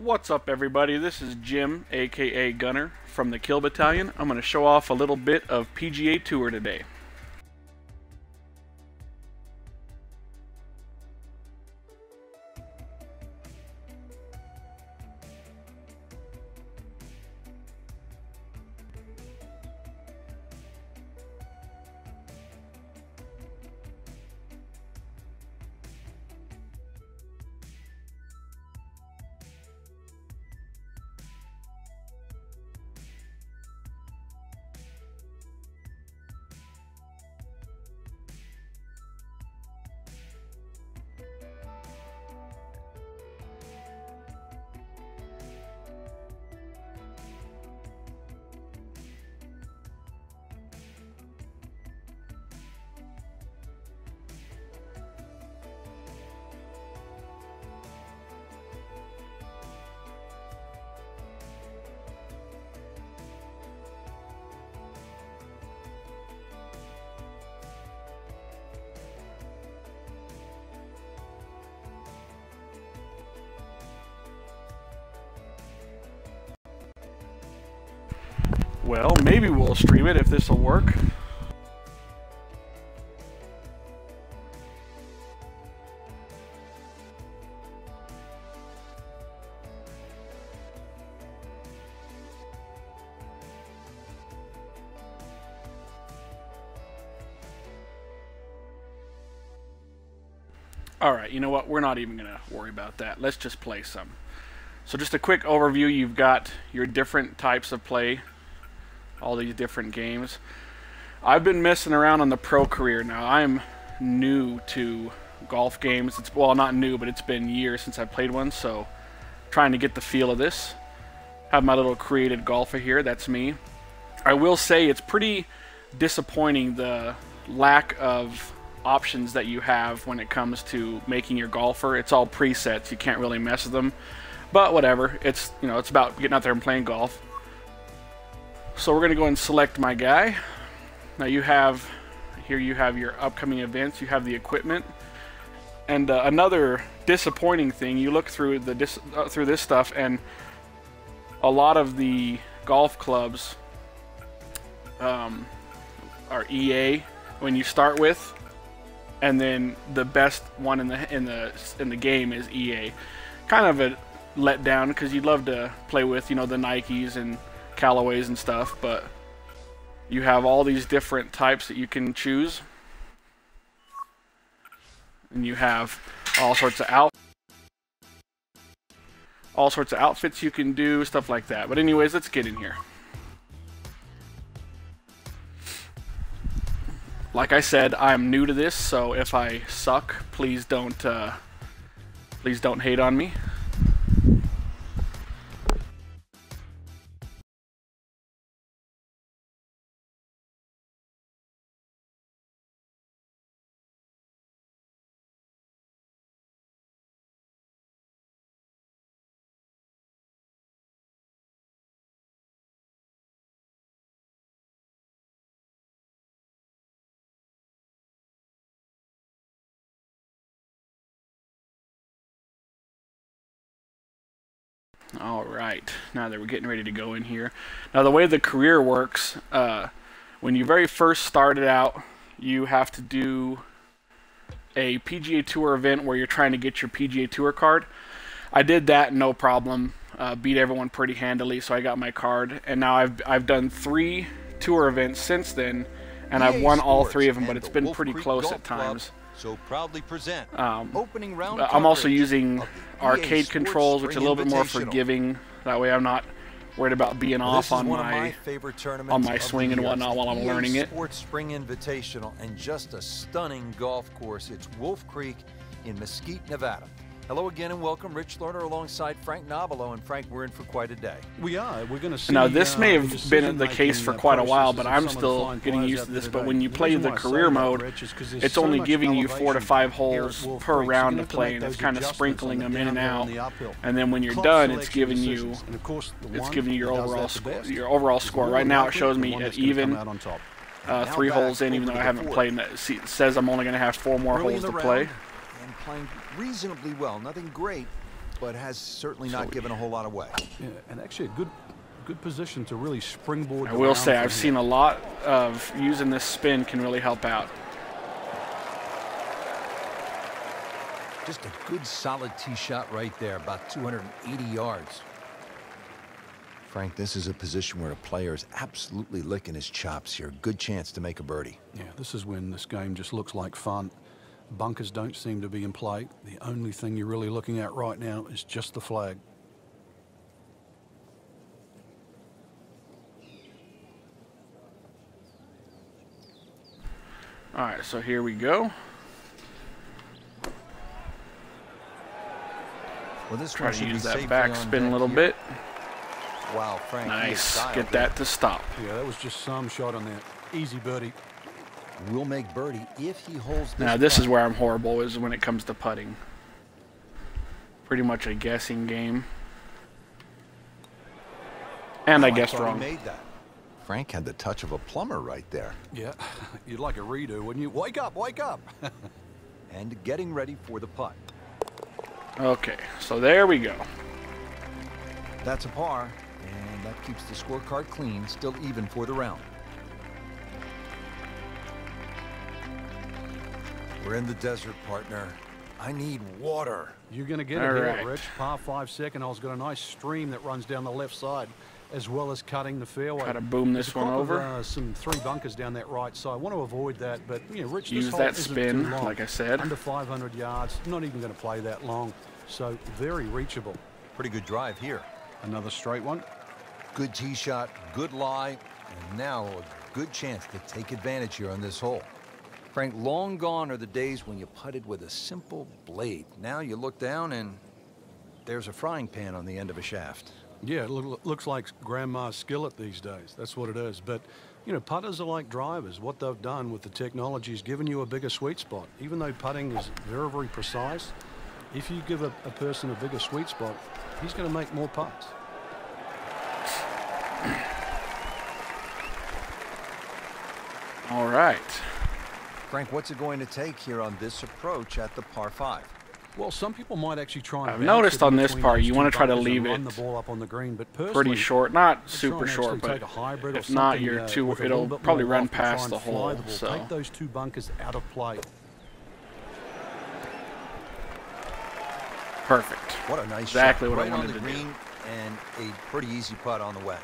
What's up, everybody? This is Jim, aka Gunner, from the Kill Battalion. I'm going to show off a little bit of PGA Tour today. Well, maybe we'll stream it if this will work. Alright, you know what? We're not even going to worry about that. Let's just play some. So just a quick overview. You've got your different types of play. All these different games. I've been messing around on the pro career now. I'm new to golf games. It's, well, not new, but it's been years since I played one, so trying to get the feel of this. Have my little created golfer here. That's me. I will say it's pretty disappointing, the lack of options that you have when it comes to making your golfer. It's all presets. You can't really mess with them. But whatever. It's, you know, it's about getting out there and playing golf. So we're going to go and select my guy. Now you have, here you have your upcoming events, you have the equipment. And another disappointing thing, you look through through this stuff, and a lot of the golf clubs are EA when you start with, and then the best one in the game is EA. Kind of a letdown, because you'd love to play with, you know, the Nikes and Callaways and stuff, but you have all these different types that you can choose, and you have all sorts of outfits you can do, stuff like that. But anyways, let's get in here. Like I said, I'm new to this, so if I suck, please don't hate on me. Alright, now that we're getting ready to go in here. Now the way the career works, when you very first started out, you have to do a PGA Tour event where you're trying to get your PGA Tour card. I did that, no problem. Beat everyone pretty handily, so I got my card. And now I've done 3 tour events since then, and I've won all 3 of them, but it's been pretty close at times. So proudly present opening round. I'm also using arcade controls, which are a little bit more forgiving. That way I'm not worried about being off on my swing and whatnot while I'm learning it. Sports Spring Invitational, and just a stunning golf course. It's Wolf Creek in Mesquite, Nevada. Hello again and welcome, Rich Lerner alongside Frank Nobilo. And Frank, we're in for quite a day. We are. We're going to see. Now this may have been the case for quite a while, but I'm still getting used to this. But when you play the career mode, it's only giving you 4 to 5 holes per round to play, and it's kind of sprinkling them in and out. And then when you're done, it's giving you your overall score. Right now it shows me at even 3 holes in, even though I haven't played. It says I'm only going to have 4 more holes to play. And playing reasonably well, nothing great. but has certainly not given a whole lot away. Yeah, and actually a good position to really springboard. I will say I've seen a lot of using this spin can really help out. Just a good solid tee shot right there, about 280 yards. Frank, this is a position where a player is absolutely licking his chops here. Good chance to make a birdie. Yeah, this is when this game just looks like fun. Bunkers don't seem to be in play. The only thing you're really looking at right now is just the flag. All right, so here we go. Well, this Try one to should use be that safely backspin a on little deck bit. here. Wow, Frank. Nice. Get that to stop. Yeah, that was just some shot on that. Easy birdie. Will make birdie if he holds this. Now, this is where I'm horrible, is when it comes to putting. Pretty much a guessing game. And I guessed wrong. He made that. Frank had the touch of a plumber right there. Yeah, you'd like a redo, wouldn't you? Wake up, wake up. And getting ready for the putt. Okay, so there we go. That's a par, and that keeps the scorecard clean, still even for the round. We're in the desert, partner. I need water. You're going to get it here, Rich. Par 5 second hole's got a nice stream that runs down the left side, as well as cutting the fairway. Try to boom this one over. Some 3 bunkers down that right side. I want to avoid that, but you know, Rich, use this hole that isn't spin, too long. like I said. Under 500 yards, not even going to play that long, so very reachable. Pretty good drive here. Another straight one. Good tee shot, good lie, and now a good chance to take advantage here on this hole. Frank, long gone are the days when you putted with a simple blade. Now you look down and there's a frying pan on the end of a shaft. Yeah, it looks like grandma's skillet these days. That's what it is. But, you know, putters are like drivers. What they've done with the technology is given you a bigger sweet spot. Even though putting is very, very precise, if you give a person a bigger sweet spot, he's going to make more putts. All right. Frank, what's it going to take here on this approach at the par 5? Well, some people might actually try and I've noticed on this part, you want to try to leave it the ball up on the green, but pretty short, not super short, but if not, you're too, it'll probably run past the hole. So take those 2 bunkers out of play. Perfect. What a nice exactly shot. what Right I wanted on the to green, do. And a pretty easy putt on the way.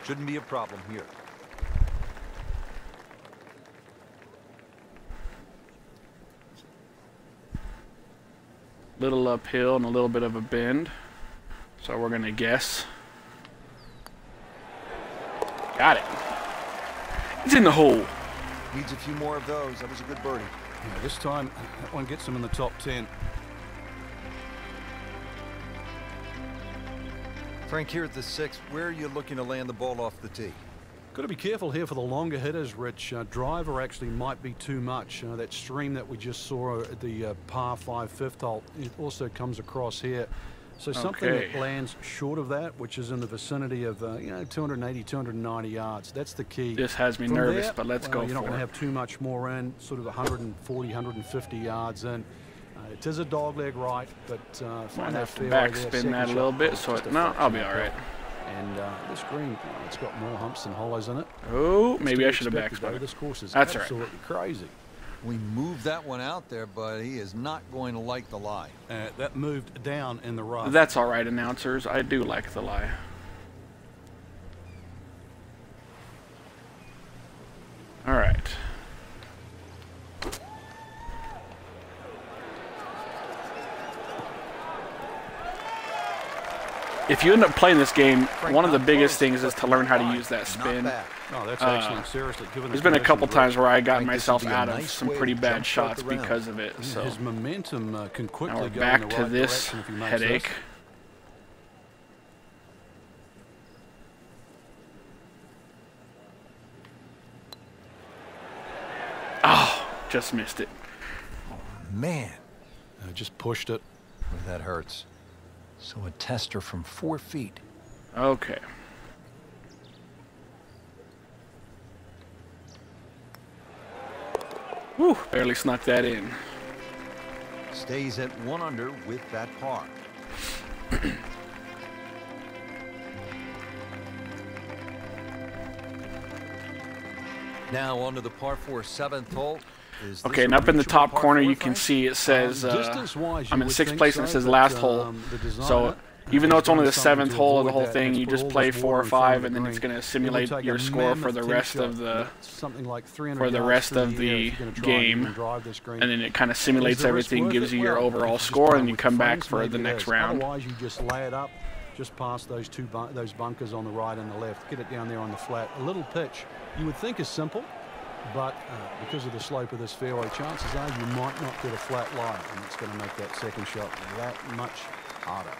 Shouldn't be a problem here. Little uphill and a little bit of a bend, so we're gonna guess. Got it. It's in the hole. Needs a few more of those. That was a good birdie. Yeah, this time that one gets him in the top 10. Frank, here at the 6th, where are you looking to land the ball off the tee? Got to be careful here for the longer hitters, Rich. Driver actually might be too much. That stream that we just saw at the par 5 fifth hole, it also comes across here. So something that lands short of that, which is in the vicinity of 280, 290 yards. That's the key. This has me nervous, but let's go for it. You're not going to have too much more in, sort of 140, 150 yards in. It is a dog leg right, but might have to backspin that a little bit, so no, I'll be all right. And this green, it's got more humps than hollows in it. Oh, maybe I should have backspun. This course is That's absolutely crazy. We moved that one out there, but he is not going to like the lie. That moved down in the rough. That's all right, announcers. I do like the lie. All right. If you end up playing this game, one of the biggest things is to learn how to use that spin. Oh, that's excellent. Seriously, there's been a couple times where I got myself out of some pretty bad shots because of it. So his momentum can quickly now we're go back in the to right this direction if he makes headache. this. Oh, just missed it. Man. Just pushed it. Boy, that hurts. So a tester from 4 feet. Okay. Whew, barely snuck that in. Stays at 1 under with that par. Now on to the par 4 7th hole. Okay, and up in the top corner you can see it says, I'm in 6th place and it says last hole. So even though it's only the 7th hole of the whole thing, you just play 4 or 5 and then it's going to simulate your score for the rest of the game. And then it kind of simulates everything, gives you your overall score, and you come back for the next round. Otherwise you just lay it up just past those those bunkers on the right and the left. Get it down there on the flat. A little pitch you would think is simple, but because of the slope of this fairway, chances are you might not get a flat lie, and it's going to make that second shot that much harder.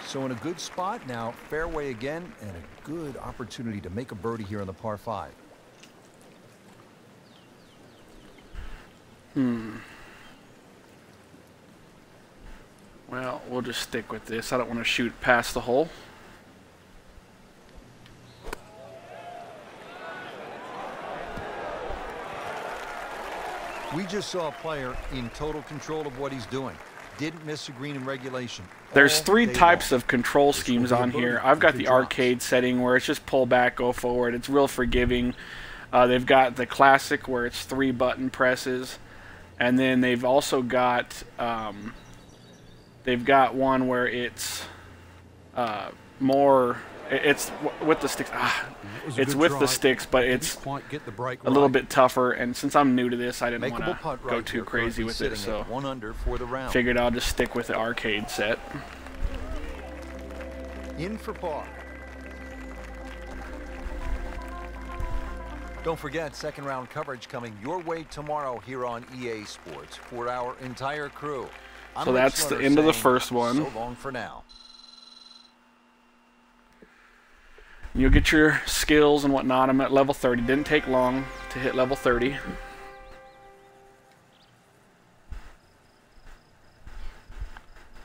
So in a good spot now, fairway again, and a good opportunity to make a birdie here on the par 5. Well, we'll just stick with this. I don't want to shoot past the hole. We just saw a player in total control of what he's doing. Didn't miss a green in regulation. There's 3 types of control schemes on here. I've got the arcade setting where it's just pull back, go forward. It's real forgiving. They've got the classic where it's 3 button presses, and then they've also got one where it's more. It's with the sticks. It's with the sticks, but it's a little bit tougher. And since I'm new to this, I didn't want to go too crazy with it, so figured I'll just stick with the arcade set. In for par. Don't forget, second round coverage coming your way tomorrow here on EA Sports for our entire crew. So that's the end of the first one. So long for now. You'll get your skills and whatnot. I'm at level 30. Didn't take long to hit level 30.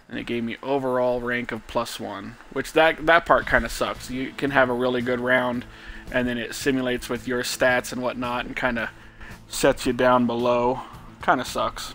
And it gave me overall rank of +1, which that part kind of sucks. You can have a really good round, and then it simulates with your stats and whatnot and kind of sets you down below. Kind of sucks.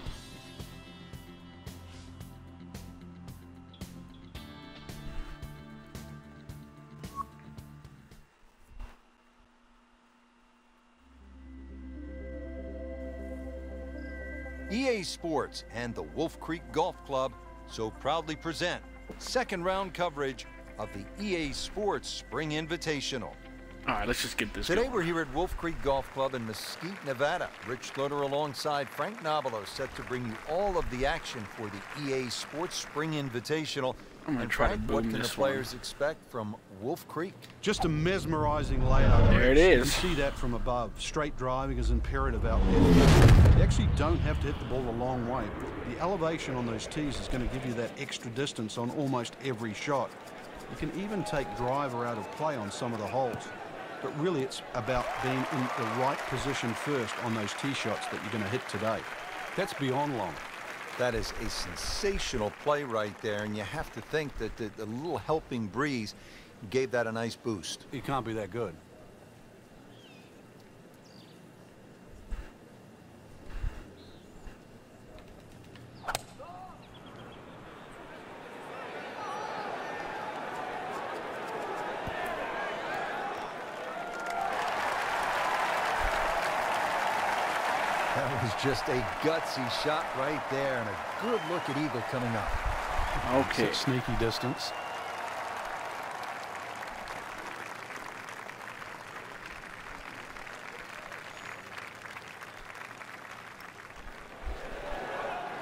EA Sports and the Wolf Creek Golf Club so proudly present second round coverage of the EA Sports Spring Invitational. All right, let's just get this Today going. We're here at Wolf Creek Golf Club in Mesquite, Nevada. Rich Schloter alongside Frank Nobilo set to bring you all of the action for the EA Sports Spring Invitational. I'm going to try to boom what can this the players expect from Wolf Creek? Just a mesmerizing layout. There it is. You can see that from above. Straight driving is imperative out there. You actually don't have to hit the ball a long way. The elevation on those tees is going to give you that extra distance on almost every shot. You can even take driver out of play on some of the holes. But really it's about being in the right position first on those tee shots that you're going to hit today. That's beyond long. That is a sensational play right there, and you have to think that the little helping breeze gave that a nice boost. You can't be that good. That was just a gutsy shot right there, and a good look at eagle coming up. Okay. It's sneaky distance.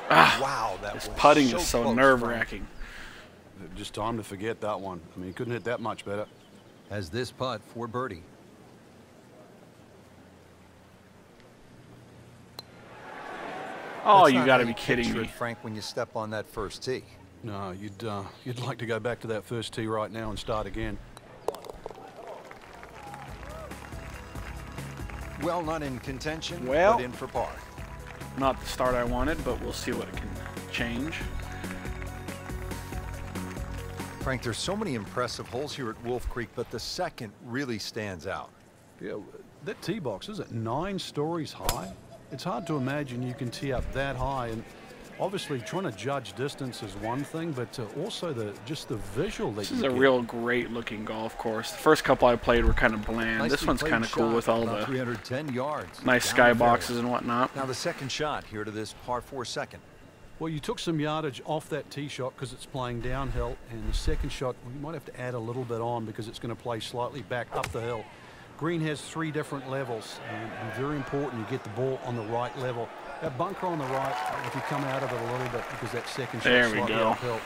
Wow, that this was putting so is so close, nerve-wracking. Just time to forget that one. I mean, you couldn't hit that much better. As this putt for birdie. Oh, That's you not got to how be kidding picture me. it, Frank, when you step on that first tee. No, you'd like to go back to that first tee right now and start again. Well, not in contention, Well, but in for par. Not the start I wanted, but we'll see what it can change. Frank, there's so many impressive holes here at Wolf Creek, but the second really stands out. Yeah, that tee box, is it 9 stories high? It's hard to imagine you can tee up that high, and Obviously, trying to judge distance is one thing, but also just the visual that This you is a get. real great looking golf course. The first couple I played were kind of bland. Nicely This one's played kind of cool shot, with all about the 310 yards nice down the skyboxes fairway. and whatnot. Now the second shot here to this par 4 second. Well, you took some yardage off that tee shot because it's playing downhill, and the second shot, you might have to add a little bit on because it's going to play slightly back up the hill. Green has 3 different levels, and it's very important you get the ball on the right level. That bunker on the right, if you come out of it a little bit because that second shot There we slightly go. uphill,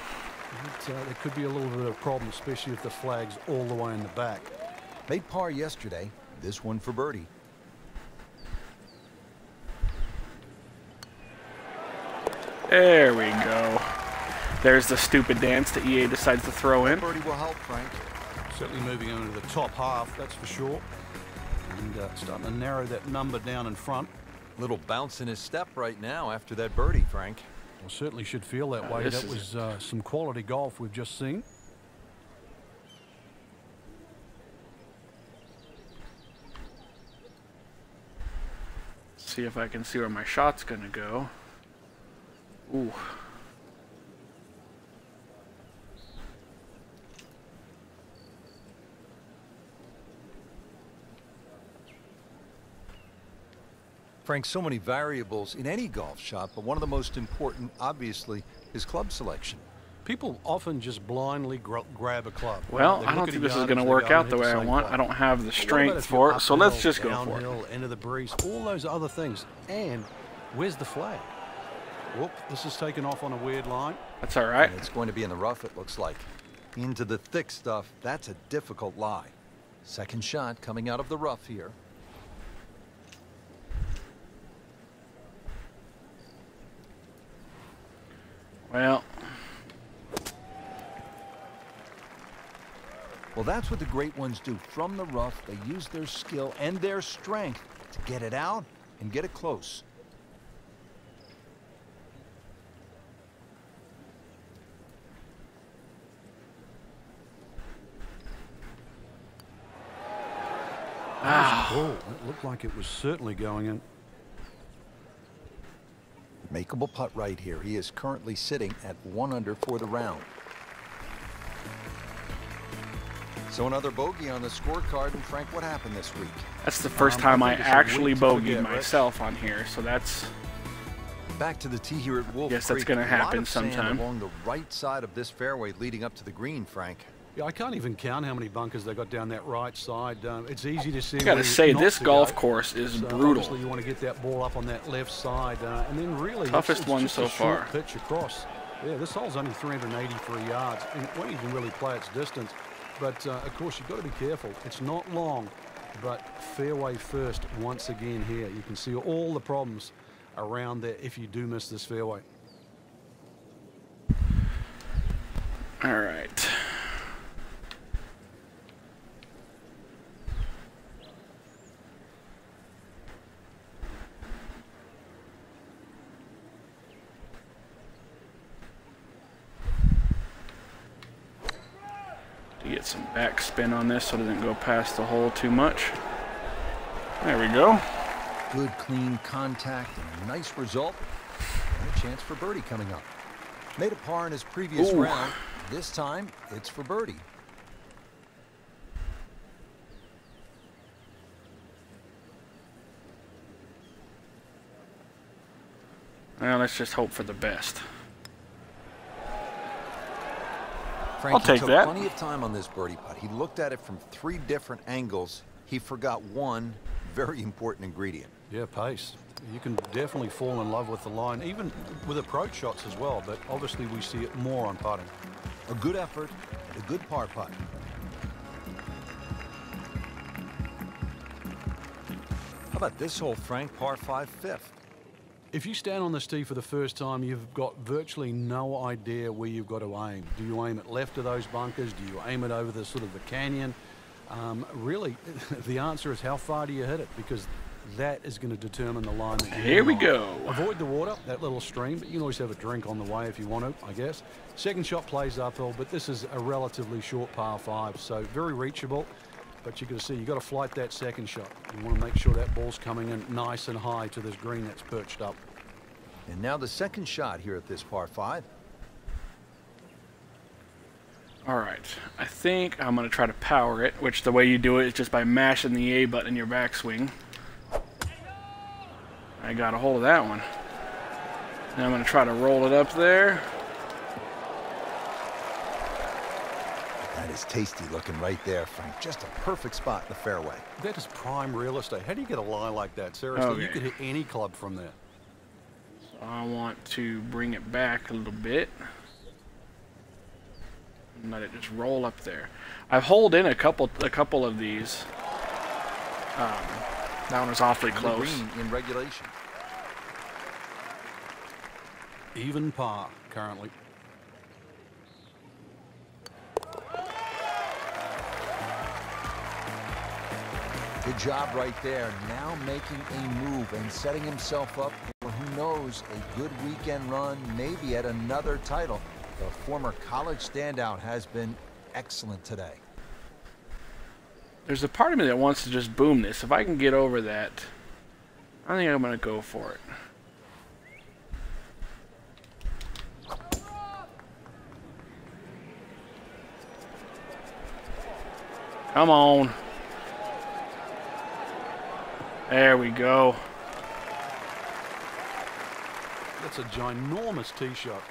there could be a little bit of a problem, especially if the flag's all the way in the back. Made par yesterday, this one for birdie. There we go. There's the stupid dance that EA decides to throw in. Birdie will help, Frank. Certainly moving into the top half, that's for sure. And starting to narrow that number down in front. Little bounce in his step right now after that birdie, Frank. Well, certainly should feel that way. this That is was some quality golf we've just seen. See if I can see where my shot's gonna go. Ooh. Frank, so many variables in any golf shot, but one of the most important, obviously, is club selection. People often just blindly grab a club. Well, They I look don't at think a this is yardage, going to they work go out and the hit way I same want. club. I don't have the But what about strength if for you're it, so let's uphill, just go for it. downhill, into the breeze, all those other things. And where's the flag? Whoop, this is taken off on a weird line. That's all right. And it's going to be in the rough, it looks like. Into the thick stuff, that's a difficult lie. Second shot coming out of the rough here. Well, Well, that's what the great ones do. From the rough, they use their skill and their strength to get it out and get it close. Oh, it looked like it was certainly going in. Makeable putt right here. He is currently sitting at 1 under for the round. So another bogey on the scorecard. And Frank, what happened this week? that's the first time I think it's a actually week to bogeyed forget, Rich. myself on here, so that's... Back to the tee here at Wolf Yes, that's Creek. gonna A lot happen of sand sometime. along the right side of this fairway leading up to the green, Frank. Yeah, I can't even count how many bunkers they got down that right side. It's easy to see. I gotta where say, not this to golf go. course is So brutal. Obviously, you want to get that ball up on that left side, and then really Toughest it's one just so a short far. pitch across. Yeah, this hole's only 383 yards, and it won't even really play its distance. But of course, you've got to be careful. It's not long, but fairway first once again here. You can see all the problems around there if you do miss this fairway. All right. To get some backspin on this so it doesn't go past the hole too much. There we go. Good, clean contact and a nice result. And a chance for birdie coming up. Made a par in his previous Ooh. round. This time, it's for birdie. Well, let's just hope for the best. Frank, I'll he take took that. plenty of time on this birdie putt. He looked at it from 3 different angles. He forgot one very important ingredient. Yeah, pace. You can definitely fall in love with the line, even with approach shots as well, but obviously we see it more on putting. A good effort, a good par putt. How about this hole, Frank? Par 5, 5th. If you stand on this tee for the first time, you've got virtually no idea where you've got to aim. Do you aim it left of those bunkers? Do you aim it over the sort of the canyon? Really, the answer is how far do you hit it, because that is going to determine the line that you Here we aim on. go. Avoid the water, that little stream, but you can always have a drink on the way if you want to, I guess. Second shot plays uphill, but this is a relatively short par 5, so very reachable. But you're going to see, you've got to flight that second shot. You want to make sure that ball's coming in nice and high to this green that's perched up. And now the second shot here at this par 5. Alright, I think I'm going to try to power it, which the way you do it is just by mashing the A button in your backswing. I got a hold of that one. Now I'm going to try to roll it up there. That is tasty looking right there, Frank. Just a perfect spot in the fairway. That is prime real estate. How do you get a lie like that? Seriously, Okay. You could hit any club from there. So I want to bring it back a little bit. And let it just roll up there. I've holed in a couple of these. That one was awfully close. Green in regulation. Even par currently. Good job right there. Now making a move and setting himself up for, who knows, a good weekend run, maybe at another title. The former college standout has been excellent today. There's a part of me that wants to just boom this. If I can get over that, I think I'm going to go for it. Come on. There we go. That's a ginormous tee shot.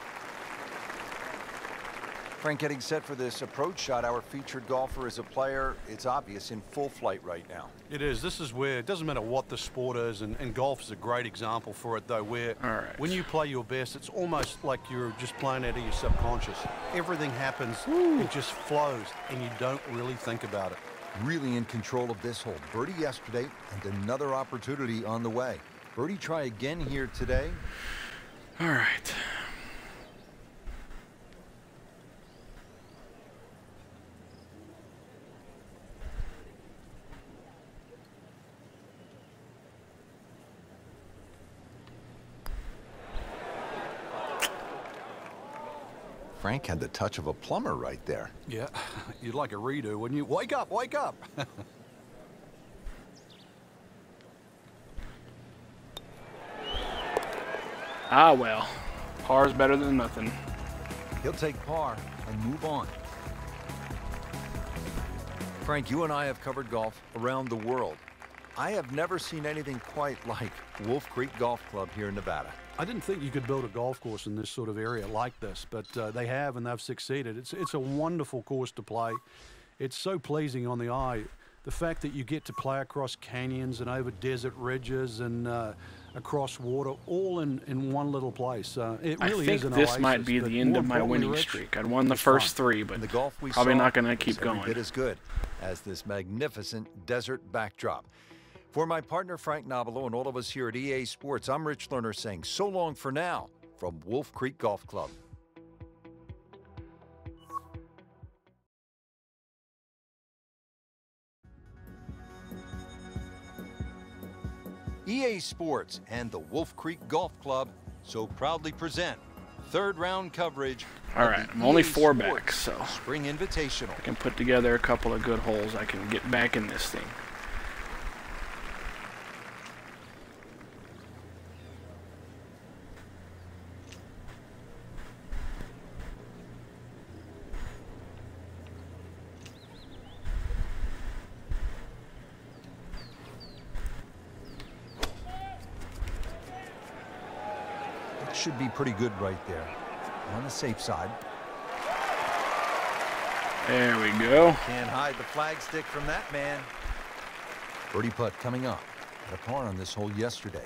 Frank, getting set for this approach shot. Our featured golfer is a player, it's obvious, in full flight right now. It is. This is where it doesn't matter what the sport is, and golf is a great example for it, though, where when you play your best, it's almost like you're just playing out of your subconscious. Everything happens, it just flows, and you don't really think about it. Really in control of this hole. Birdie yesterday, and another opportunity on the way. Birdie try again here today. All right. Frank had the touch of a plumber right there. Yeah, you'd like a redo, wouldn't you? Wake up, wake up! Ah, well. Par's better than nothing. He'll take par and move on. Frank, you and I have covered golf around the world. I have never seen anything quite like Wolf Creek Golf Club here in Nevada. I didn't think you could build a golf course in this sort of area like this, but they have, and they've succeeded. It's a wonderful course to play. It's so pleasing on the eye. The fact that you get to play across canyons and over desert ridges and across water, all in one little place. It really is an oasis. I think this might be the end of my winning streak. I'd won the first three, but probably not going to keep going. It is good as this magnificent desert backdrop. For my partner Frank Nobilo and all of us here at EA Sports, I'm Rich Lerner saying so long for now from Wolf Creek Golf Club. EA Sports and the Wolf Creek Golf Club so proudly present third round coverage. All right, I'm only 4 back, so Spring Invitational. I can put together a couple of good holes. I can get back in this thing. Should be pretty good right there. On the safe side. There we go. Can't hide the flag stick from that man. Birdie putt coming up. Had a par on this hole yesterday.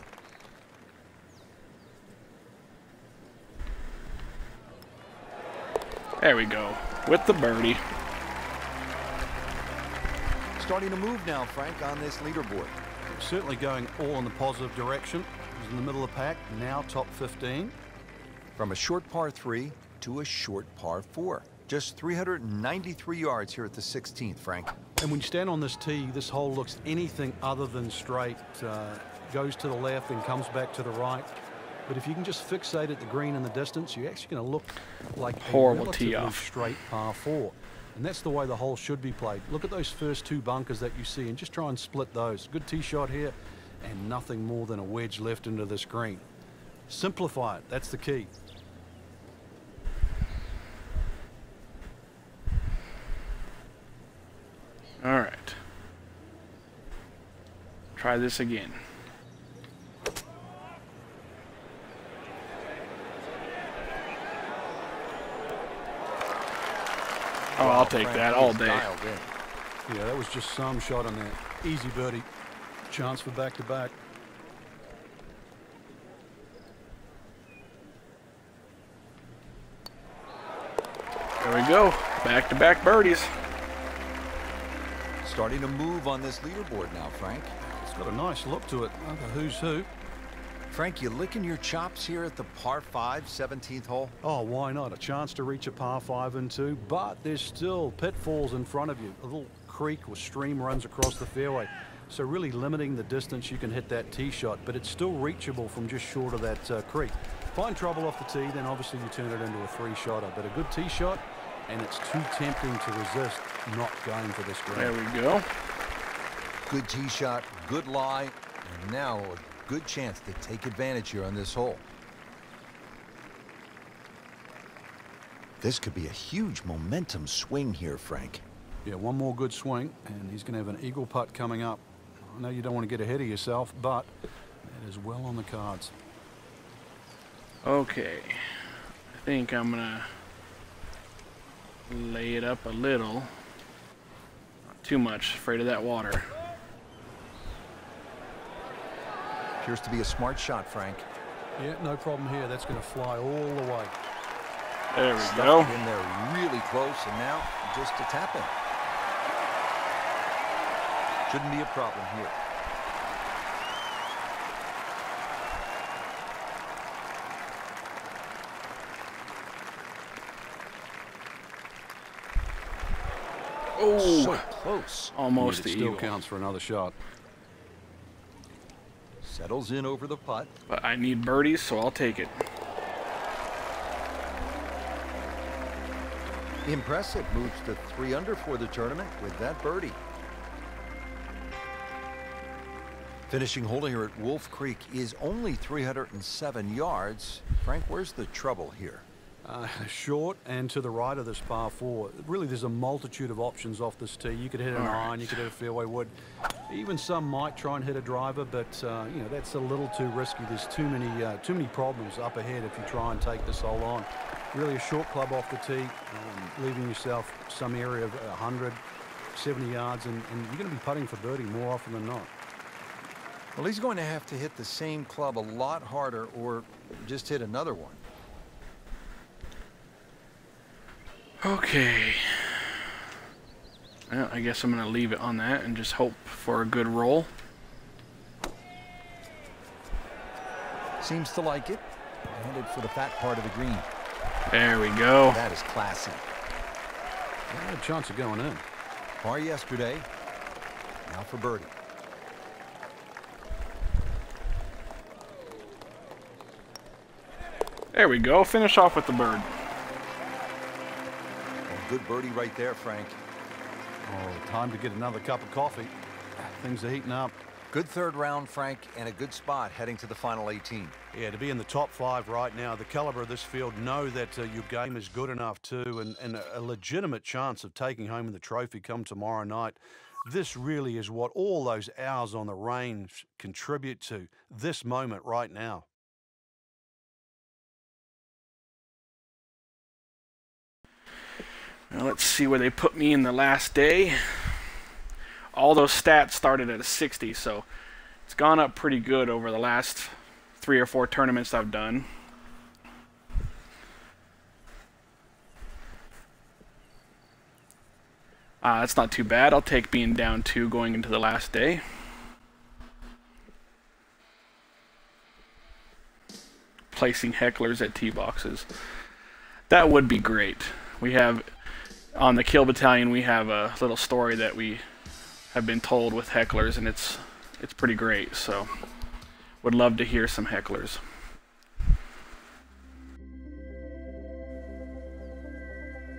There we go. With the birdie. Starting to move now, Frank, on this leaderboard. Certainly going all in the positive direction. He's in the middle of the pack, now top 15. From a short par 3 to a short par 4. Just 393 yards here at the 16th, Frank. And when you stand on this tee, this hole looks anything other than straight. Goes to the left and comes back to the right. But if you can just fixate at the green in the distance, you're actually going to look like horrible a tee relatively off. Straight par 4. And that's the way the hole should be played. Look at those first 2 bunkers that you see and just try and split those. Good tee shot here and nothing more than a wedge left into this green. Simplify it. That's the key. All right. Try this again. Oh, I'll take that all day. Yeah, that was just some shot on that. Easy birdie. Chance for back-to-back. There we go. Back-to-back birdies. Starting to move on this leaderboard now, Frank. It's got a nice look to it. The who's who. Frank, you licking your chops here at the par 5 17th hole? Oh, why not? A chance to reach a par 5 and 2, but there's still pitfalls in front of you. A little creek or stream runs across the fairway. So really limiting the distance you can hit that tee shot, but it's still reachable from just short of that creek. Find trouble off the tee, then obviously you turn it into a 3-shotter. But a good tee shot, and it's too tempting to resist not going for this green. There we go. Good tee shot, good lie, and now a good chance to take advantage here on this hole. This could be a huge momentum swing here, Frank. Yeah, one more good swing, and he's going to have an eagle putt coming up. I know you don't want to get ahead of yourself, but it is well on the cards. Okay. I think I'm going to lay it up a little. Not too much. Afraid of that water. Appears to be a smart shot, Frank. Yeah, no problem here. That's going to fly all the way. There we Stuck go. it in there really close, and now just a tap in. Shouldn't be a problem here. Oh, so close. almost It the still eagle. counts for another shot. Settles in over the putt. But I need birdies, so I'll take it. Impressive. Moves to 3 under for the tournament with that birdie. Finishing hole here at Wolf Creek is only 307 yards. Frank, where's the trouble here? Short and to the right of this par 4. Really, there's a multitude of options off this tee. You could hit an iron, you could hit a fairway wood. Even some might try and hit a driver, but you know, that's a little too risky. There's too many problems up ahead if you try and take this hole on. Really, a short club off the tee, leaving yourself some area of 100, 70 yards, and you're going to be putting for birdie more often than not. Well, he's going to have to hit the same club a lot harder or just hit another one. Okay. Well, I guess I'm going to leave it on that and just hope for a good roll. Seems to like it. Headed for the fat part of the green. There we go. That is classy. Yeah, a chance of going in. Par yesterday. Now for birdie. There we go. Finish off with the bird. Good birdie right there, Frank. Oh, time to get another cup of coffee. Things are heating up. Good third round, Frank, and a good spot heading to the final 18. Yeah, to be in the top 5 right now, the caliber of this field, know that your game is good enough too, and a legitimate chance of taking home the trophy come tomorrow night. This really is what all those hours on the range contribute to, this moment right now. Now let's see where they put me in the last day. All those stats started at a 60, so it's gone up pretty good over the last 3 or 4 tournaments I've done. That's not too bad. I'll take being down 2 going into the last day. Placing hecklers at tee boxes. That would be great. We have, on the Kill Battalion, we have a little story that we have been told with hecklers, and it's pretty great, so would love to hear some hecklers.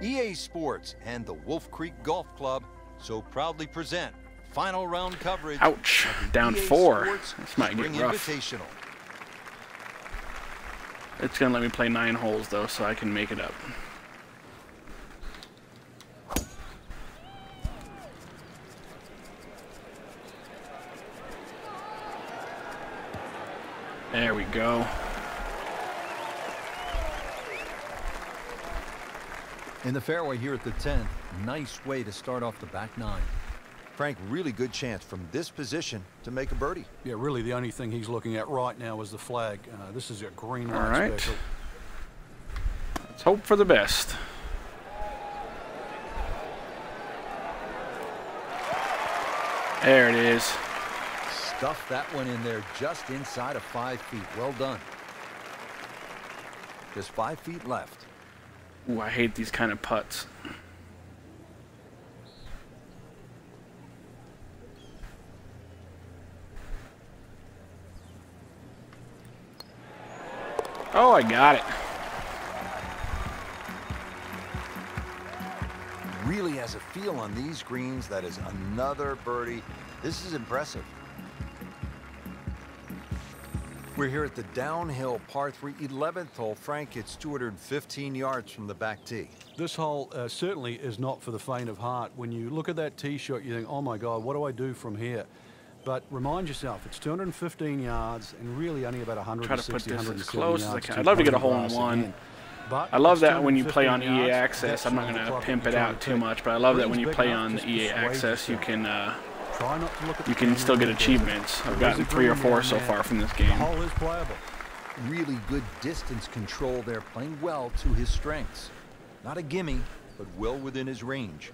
EA Sports and the Wolf Creek Golf Club so proudly present final round coverage. Ouch, down EA 4. Sports This might get Spring rough. Invitational. It's going to let me play 9 holes, though, so I can make it up. There we go. In the fairway here at the 10th, nice way to start off the back 9. Frank, really good chance from this position to make a birdie. Yeah, really the only thing he's looking at right now is the flag. This is a green All light right. special. Let's hope for the best. There it is. Stuffed that one in there just inside of 5 feet. Well done. Just 5 feet left. Ooh, I hate these kind of putts. Oh, I got it. Really has a feel on these greens. That is another birdie. This is impressive. We're here at the downhill par 3 11th hole. Frank, it's 215 yards from the back tee. This hole certainly is not for the faint of heart. When you look at that tee shot, you think, oh my God, what do I do from here? But remind yourself, it's 215 yards and really only about 160, Try to put this as 170 close as I yards can. to I'd love to get a putting hole in grass one. again. But I love it's that when you play on 215 EA yards, Access. that's I'm not not going the to clock pimp you're it trying out to too pick. much, but I love that when you Green's play big on enough, the just EA persuade Access, you yourself. can Try not to look at you the can green still get a little bit. achievements. I've There is gotten a 3 or green 4 down so there. far from this The game. hole is playable. Really good distance control there, playing well to his strengths. Not a gimme, but well within his range.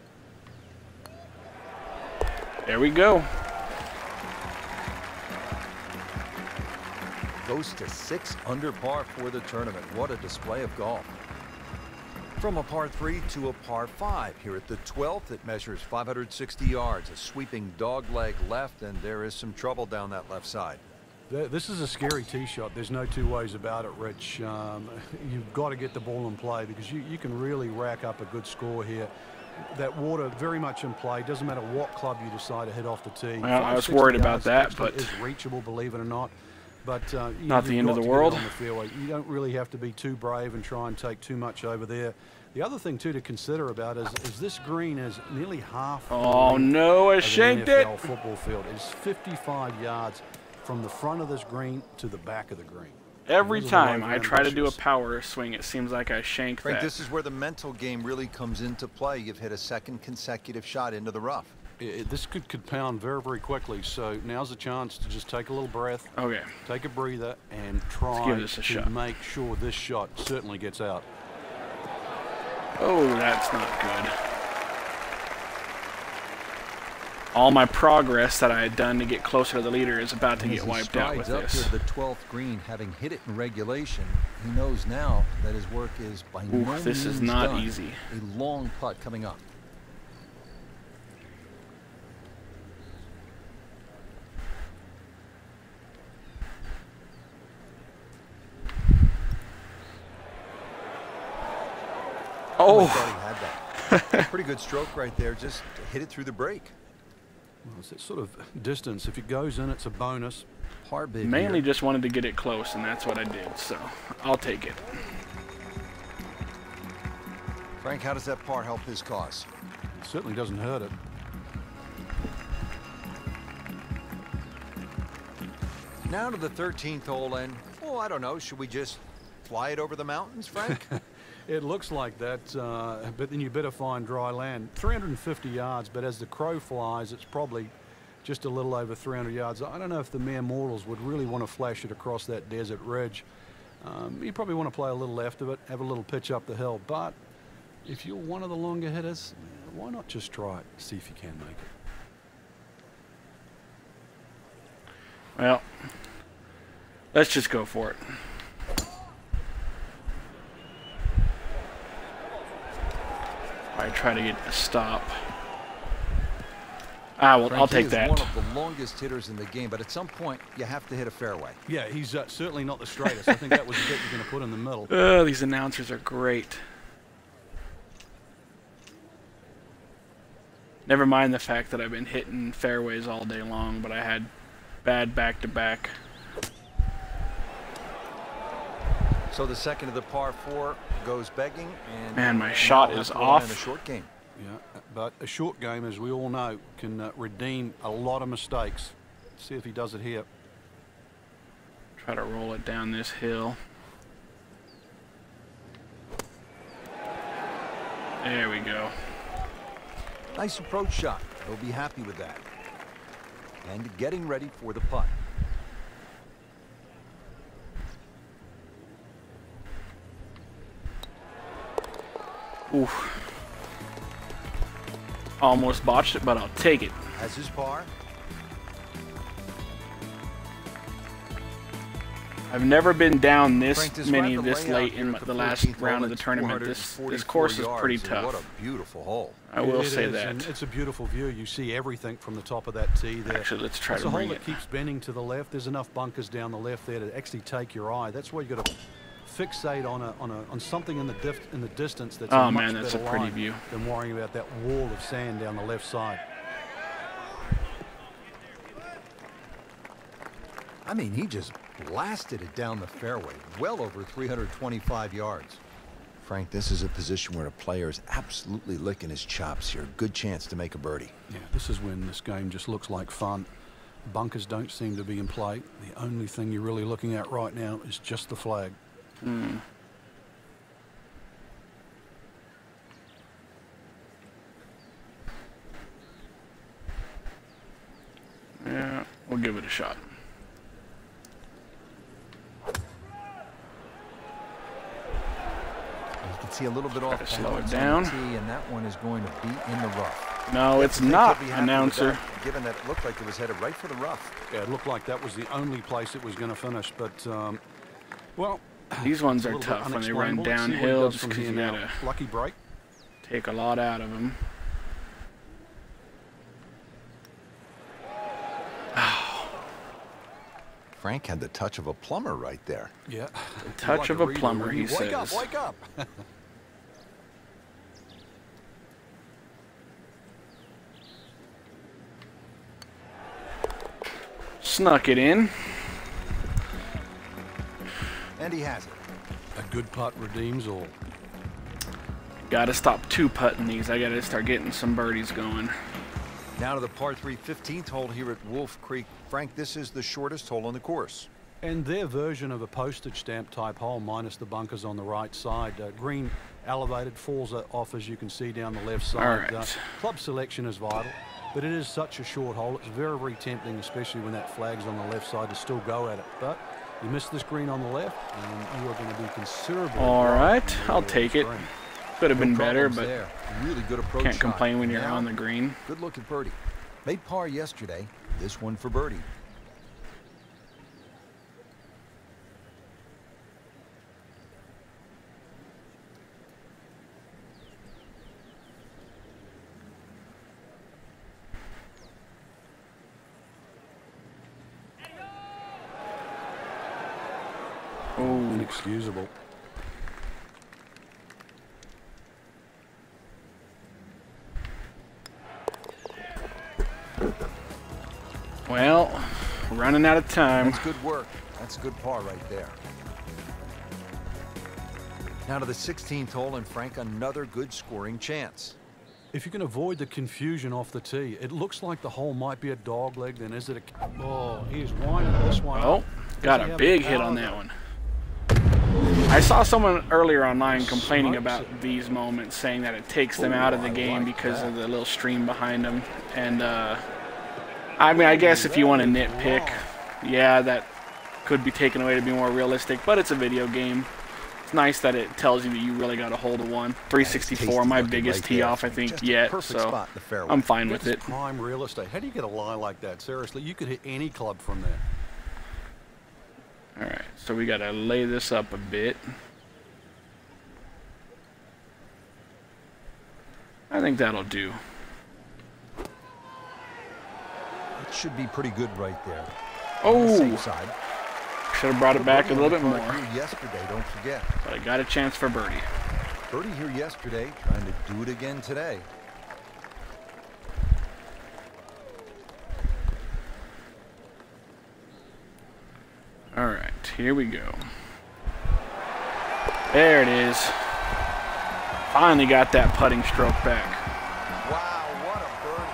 There we go. Goes to 6 under par for the tournament. What a display of golf. From a par 3 to a par 5 here at the 12th. It measures 560 yards, a sweeping dog leg left, and there is some trouble down that left side. This is a scary tee shot. There's no two ways about it, Rich. You've got to get the ball in play because you can really rack up a good score here. That water very much in play. Doesn't matter what club you decide to hit off the tee. Well, I was 560 worried about yards that, actually but is reachable, believe it or not. But not the you've end of got the to get it world. on the fairway. You don't really have to be too brave and try and take too much over there. The other thing too to consider about is this green is nearly half. Oh no, I of an shanked NFL it. football field. It's 55 yards from the front of this green to the back of the green. Every Those are time the I right try to do a ambitious. power swing, it seems like I shank Frank, that. this is where the mental game really comes into play. You've hit a second consecutive shot into the rough. This could pound very, very quickly. So now's the chance to just take a little breath, Okay. take a breather, and try give this a to shot. make sure this shot certainly gets out. Oh, that's not good. All my progress that I had done to get closer to the leader is about to get wiped out with Up this. here at the 12th green, having hit it in regulation, he knows now that his work is by no means This is not done. easy. A long putt coming up. Oh, I thought he had that. Pretty good stroke right there. Just hit it through the break. Well, it's that sort of distance. If it goes in, it's a bonus. Par big mainly here. just wanted to get it close, and that's what I did, so I'll take it. Frank, how does that par help his cause? It certainly doesn't hurt it. Now to the 13th hole, and oh, I don't know. Should we just fly it over the mountains, Frank? It looks like that, but then you better find dry land. 350 yards, but as the crow flies, it's probably just a little over 300 yards. I don't know if the mere mortals would really want to flash it across that desert ridge. You probably want to play a little left of it, have a little pitch up the hill, but if you're one of the longer hitters, why not just try it, see if you can make it. Well, let's just go for it. I try to get a stop. Ah, well, I'll take that. He's one of the longest hitters in the game, but at some point, you have to hit a fairway. Yeah, he's certainly not the straightest. I think that was the bit you're going to put in the middle. Oh, these announcers are great. Never mind the fact that I've been hitting fairways all day long, but I had bad back-to-back. So the second of the par 4 goes begging, and man, my shot is off. In a short game. Yeah, but a short game, as we all know, can redeem a lot of mistakes. Let's see if he does it here. Try to roll it down this hill. There we go. Nice approach shot. He'll be happy with that. And getting ready for the putt. Oof. Almost botched it, but I'll take it. Has his par. I've never been down this Frank, many describe the this layout late here in at the the last 14th round hole. of the It's tournament. This 444 course is pretty yards, and tough. what a beautiful hole. I will It say is, that. and it's a beautiful view. You see everything from the top of that tee there. Actually, let's try It's to a hole bring that it. keeps bending to the left. There's enough bunkers down the left there to actually take your eye. That's why you got to fixate on something in the distance that's Oh a much man, that's a better pretty line view. than worrying about that wall of sand down the left side. I mean, he just blasted it down the fairway, well over 325 yards. Frank, this is a position where a player is absolutely licking his chops here. Good chance to make a birdie. Yeah, this is when this game just looks like fun. Bunkers don't seem to be in play. The only thing you're really looking at right now is just the flag. Yeah, we'll give it a shot. You can see a little bit off to slow it balance down. on the tee, and that one is going to be in the rough. No, it's I think not, he'll be happy with announcer. that, given that it looked like it was headed right for the rough. Yeah, it looked like that was the only place it was going to finish, but, well... These ones it's a are little bit tough when they run unexplainable. Let's see what he downhill does just from because you here gotta now. Lucky break. take a lot out of them. Frank had the touch of a plumber right there. Yeah. Touch of a plumber, he Wake up, says. wake up. Snuck it in. And he has it. A good putt redeems all. Gotta stop two-putting these. I gotta start getting some birdies going. Now to the par 3 15th hole here at Wolf Creek. Frank, this is the shortest hole on the course. And their version of a postage stamp type hole, minus the bunkers on the right side. Green elevated, falls off as you can see down the left side. All right. Club selection is vital, but it is such a short hole. It's very, very tempting, especially when that flag's on the left side, to still go at it. But you miss this green on the left, and you are going to be considerably. All right, I'll take it. Could have been better, but really good approach can't shot. complain when you're Now, on the green. Good look at birdie. Made par yesterday. This one for birdie. Oh, Inexcusable. well, running out of time. That's good work. That's a good par right there. Now to the 16th hole, and Frank, another good scoring chance. If you can avoid the confusion off the tee, it looks like the hole might be a dog leg. Then is it a... Oh, he's winding this one Oh, up. got Does he a have big the hit power on to- that one. I saw someone earlier online complaining Smokes about it. these moments, saying that it takes them out of the I game like because that. of the little stream behind them. And, I mean, I guess if you want to nitpick, yeah, that could be taken away to be more realistic, but it's a video game. It's nice that it tells you that you really got a hold of one. 364, my biggest tee off, I think, yet, so I'm fine with This it. is prime real estate. How do you get a lie like that? Seriously, you could hit any club from there. Alright, so we got to lay this up a bit. I think that'll do. It should be pretty good right there. Oh, Safe side. should have brought it back a little bit more. Here yesterday, don't forget. But I got a chance for birdie. Birdie here yesterday, trying to do it again today. Alright, here we go. There it is. Finally got that putting stroke back. Wow, what a birdie.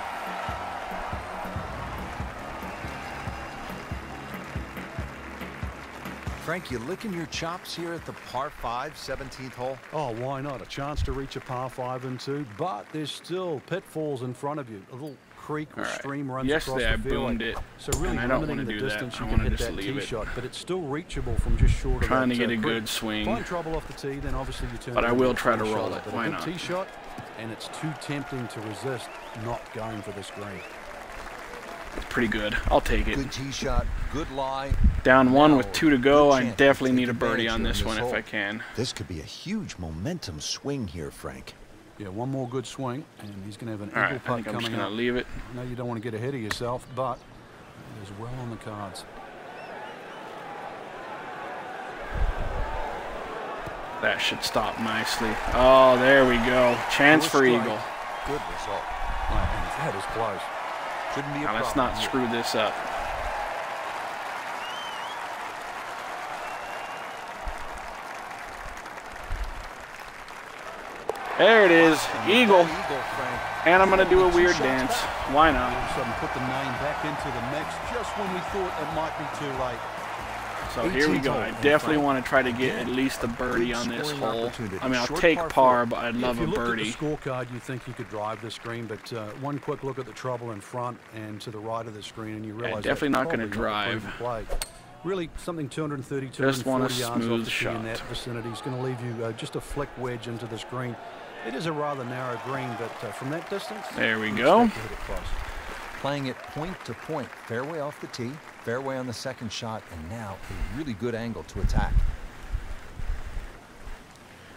Frank, you licking your chops here at the par 5, 17th hole? Oh, why not? A chance to reach a par 5 and 2, but there's still pitfalls in front of you. A little creek or stream runs across the fairway. Boomed it, so really and I don't limiting want to the do distance that. you I can want to hit just that leave tee it. shot, but it's still reachable from just short of Trying that, to get a creek. good swing. Find trouble off the tee, then obviously you turn. But I will try to roll it. But Why a good not? tee shot, and it's too tempting to resist not going for this green. It's pretty good. I'll take it. Good tee shot, good lie. Down one Now, with 2 to go. good I chance to definitely take need a birdie advantage on here this one if hole. I can. This could be a huge momentum swing here, Frank. Yeah, one more good swing, and he's going to have an All right, eagle I putt think I'm just coming going up. to leave it. I know you don't want to get ahead of yourself, but it is well on the cards. That should stop nicely. Oh, there we go. Chance for Strike. eagle. Good result. That is close. Shouldn't be a Now let's problem not here. screw this up. There it is. Eagle. Eagle, Frank. And I'm going to do a weird dance. Why All not? of a sudden put the name back into the mix just when we thought it might be too late. So here we go. I definitely want to try to get at least a birdie on this hole. I mean, I'll take par, but I'd love a birdie. If you look at the scorecard, you think you could drive the screen, but one quick look at the trouble in front and to the right of the screen, and you realize definitely not going to probably drive. play. Really, something 230, Just want a 240 yards off smooth the tee in shot. that vicinity is going to leave you just a flick wedge into the screen. It is a rather narrow green, but from that distance, There we you go. expect to hit it close. Playing it point to point. Fairway off the tee, fairway on the second shot, and now a really good angle to attack.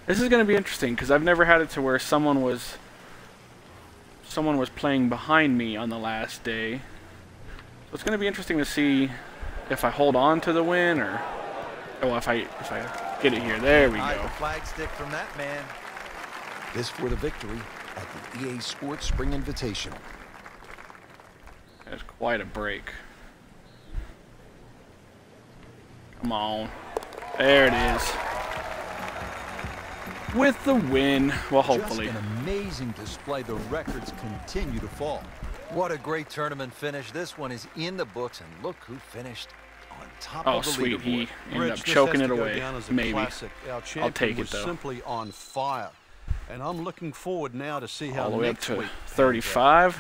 This is going to be interesting because I've never had it to where someone was playing behind me on the last day. So it's going to be interesting to see if I hold on to the win or if I get it here. There we Hide go. the flag stick from that man. This for the victory at the EA Sports Spring Invitational. That's quite a break. Come on. There it is. With the win. Well, hopefully. Just an amazing display. The records continue to fall. What a great tournament finish. This one is in the books, and look who finished on top Oh, of the sweet. leaderboard. He ended up Rich, this choking has it to go away. down as a Maybe. classic. Our I'll champion take it, was though. simply on fire. And I'm looking forward now to see how All the way up next to week 35.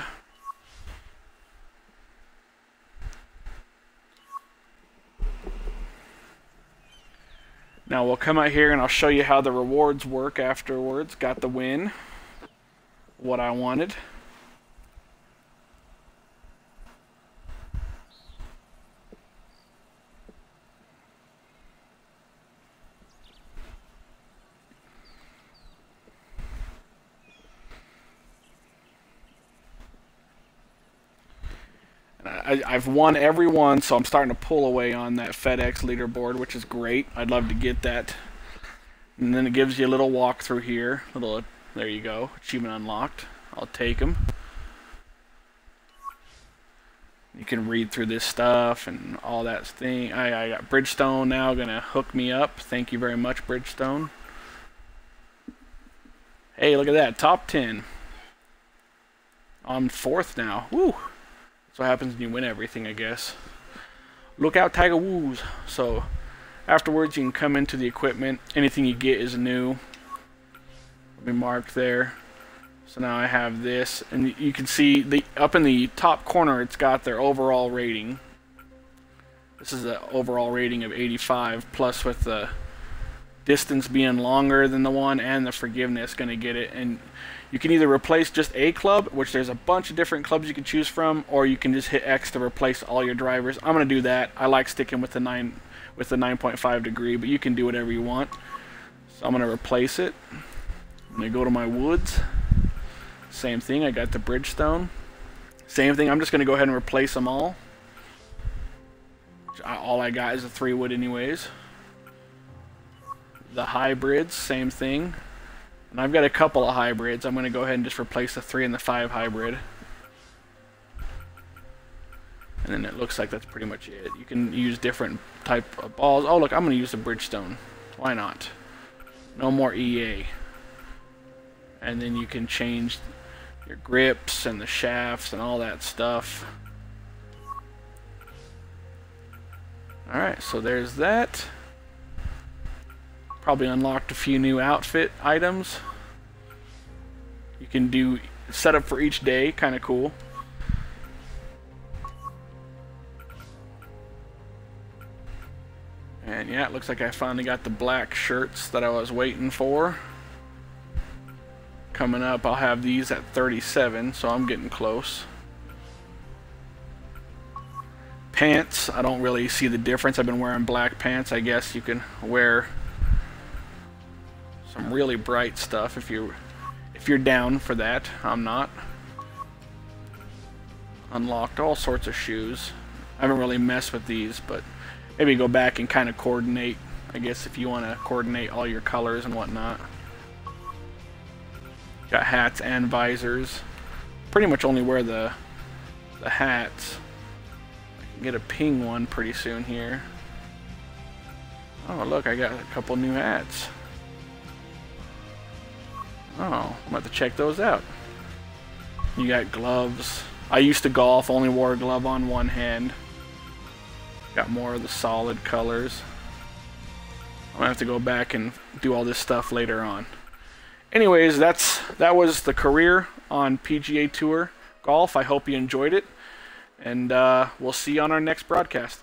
Now we'll come out here and I'll show you how the rewards work afterwards. Got the win. What I wanted. I've won every one, so I'm starting to pull away on that FedEx leaderboard, which is great. I'd love to get that. And then it gives you a little walkthrough here. There you go. Achievement unlocked. I'll take them. You can read through this stuff and all that thing. I got Bridgestone now going to hook me up. Thank you very much, Bridgestone. Hey, look at that. Top 10. I'm 4th now. Woo! That's what happens when you win everything, I guess. Look out, Tiger Woods. So afterwards, you can come into the equipment. Anything you get is new. It'll be marked there. So now I have this, and you can see up in the top corner, it's got their overall rating. This is the overall rating of 85, plus with the distance being longer than the one and the forgiveness going to get it. And you can either replace just a club, which there's a bunch of different clubs you can choose from, or you can just hit X to replace all your drivers. I'm going to do that. I like sticking with the 9.5 degree, but you can do whatever you want. So I'm going to replace it. I'm going to go to my woods. Same thing, I got the Bridgestone. Same thing, I'm just going to go ahead and replace them all. All I got is a 3-wood anyways. The hybrids, same thing. And I've got a couple of hybrids. I'm going to go ahead and just replace the 3 and the 5 hybrid. And then it looks like that's pretty much it. You can use different type of balls. Oh look, I'm going to use the Bridgestone. Why not? No more EA. And then you can change your grips and the shafts and all that stuff. Alright, so there's that. Probably unlocked a few new outfit items. You can do setup for each day, kind of cool. And yeah, it looks like I finally got the black shirts that I was waiting for. Coming up, I'll have these at 37, so I'm getting close. Pants, I don't really see the difference. I've been wearing black pants. I guess you can wear some really bright stuff if you're down for that. I'm not. Unlocked all sorts of shoes. I haven't really messed with these, but maybe go back and kind of coordinate, I guess, if you want to coordinate all your colors and whatnot. Got hats and visors. Pretty much only wear the hats. I can get a ping one pretty soon here. Oh, look, I got a couple new hats. Oh, I'm going to have to check those out. You got gloves. I used to golf, only wore a glove on one hand. Got more of the solid colors. I'm going to have to go back and do all this stuff later on. Anyways, that was the career on PGA Tour Golf. I hope you enjoyed it. And we'll see you on our next broadcast.